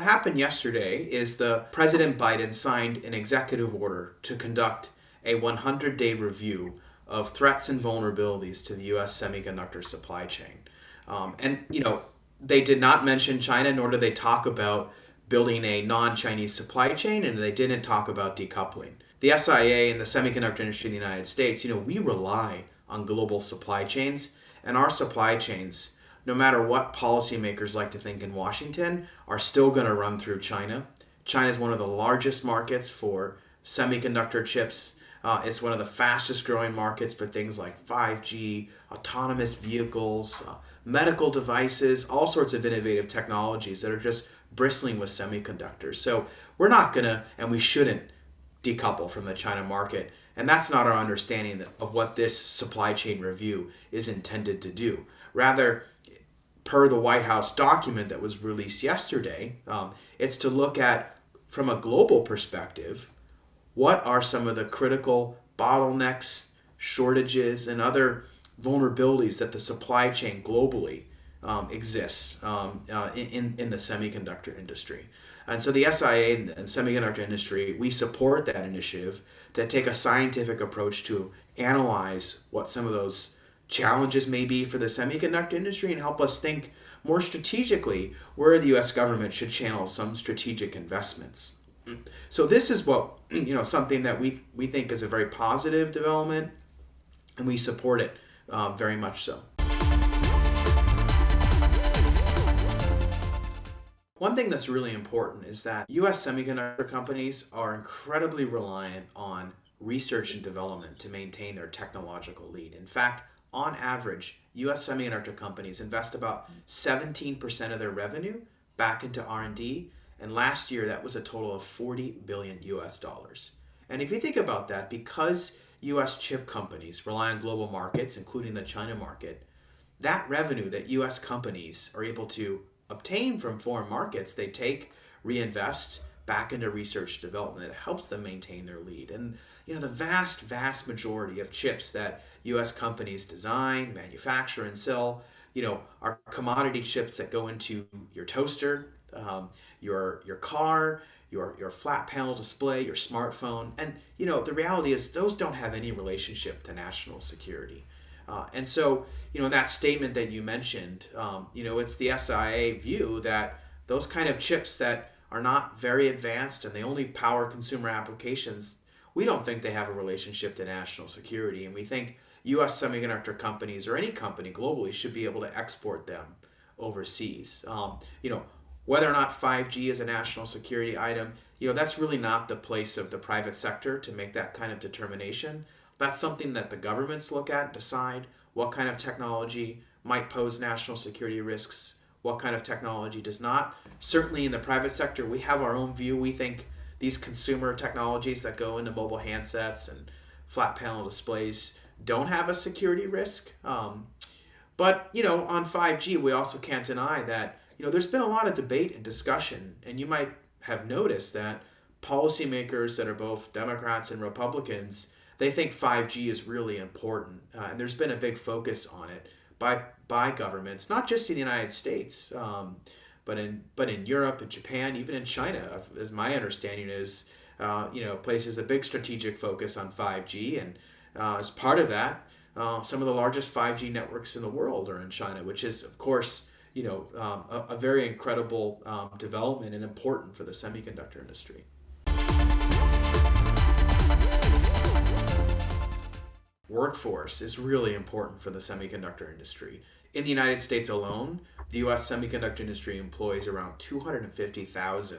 happened yesterday is the President Biden signed an executive order to conduct a 100-day review of threats and vulnerabilities to the U.S. semiconductor supply chain. They did not mention China, nor did they talk about building a non-Chinese supply chain, and they didn't talk about decoupling. The SIA and the semiconductor industry in the United States, we rely on global supply chains, and our supply chains, no matter what policymakers like to think in Washington, are still going to run through China. China is one of the largest markets for semiconductor chips. It's one of the fastest growing markets for things like 5G, autonomous vehicles, medical devices, all sorts of innovative technologies that are just bristling with semiconductors. So we're not going to, and we shouldn't, decouple from the China market. And that's not our understanding of what this supply chain review is intended to do. Rather, per the White House document that was released yesterday, it's to look at, from a global perspective, what are some of the critical bottlenecks, shortages, and vulnerabilities that the supply chain globally exists in the semiconductor industry. And so the SIA and semiconductor industry, we support that initiative to take a scientific approach to analyze what some of those challenges may be for the semiconductor industry and help us think more strategically where the U.S. government should channel some strategic investments. So this is what, something that we think is a very positive development, and we support it very much so. One thing that's really important is that U.S. semiconductor companies are incredibly reliant on research and development to maintain their technological lead. In fact, on average, U.S. semiconductor companies invest about 17% of their revenue back into R&D, and last year that was a total of $40 billion US. And if you think about that, because U.S. chip companies rely on global markets, including the China market, that revenue that U.S. companies are able to obtain from foreign markets, they take, reinvest back into research development. It helps them maintain their lead. And the vast majority of chips that U.S. companies design, manufacture, and sell, are commodity chips that go into your toaster, your car, your flat panel display, your smartphone. And the reality is those don't have any relationship to national security. And so, that statement that you mentioned, it's the SIA view that those kind of chips that are not very advanced and they only power consumer applications, we don't think they have a relationship to national security. And we think U.S. semiconductor companies or any company globally should be able to export them overseas. Whether or not 5G is a national security item, that's really not the place of the private sector to make that kind of determination. That's something that the governments look at and decide what kind of technology might pose national security risks, what kind of technology does not. Certainly in the private sector, we have our own view. We think these consumer technologies that go into mobile handsets and flat panel displays don't have a security risk. But on 5G, we also can't deny that there's been a lot of debate and discussion, and you might have noticed that policymakers that are both Democrats and Republicans, they think 5G is really important, and there's been a big focus on it by governments, not just in the United States, but in Europe and Japan, even in China, as my understanding is, places a big strategic focus on 5G, and as part of that, some of the largest 5G networks in the world are in China, which is, of course, a very incredible development and important for the semiconductor industry. Workforce is really important for the semiconductor industry. In the United States alone, the U.S. semiconductor industry employs around 250,000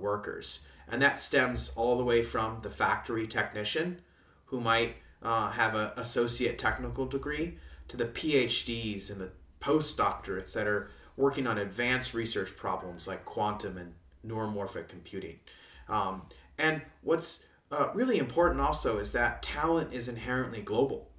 workers. And that stems all the way from the factory technician, who might have an associate technical degree, to the PhDs and the postdoctorates that are working on advanced research problems like quantum and neuromorphic computing. And what's really important also is that talent is inherently global.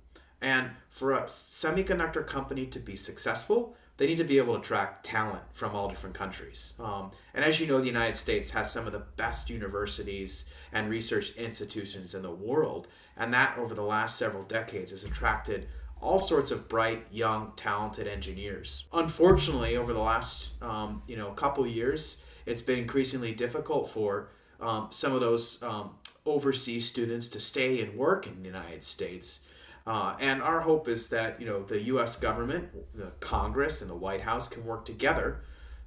And for a semiconductor company to be successful, they need to be able to attract talent from all different countries. And as you know, the United States has some of the best universities and research institutions in the world. And that over the last several decades has attracted all sorts of bright, young, talented engineers. Unfortunately, over the last couple years, it's been increasingly difficult for some of those overseas students to stay and work in the United States. And our hope is that the U.S. government, the Congress, and the White House can work together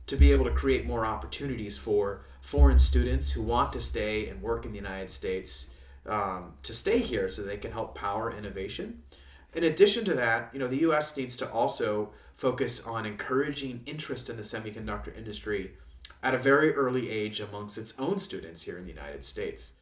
to be able to create more opportunities for foreign students who want to stay and work in the United States to stay here so they can help power innovation. In addition to that, the U.S. needs to also focus on encouraging interest in the semiconductor industry at a very early age amongst its own students here in the United States.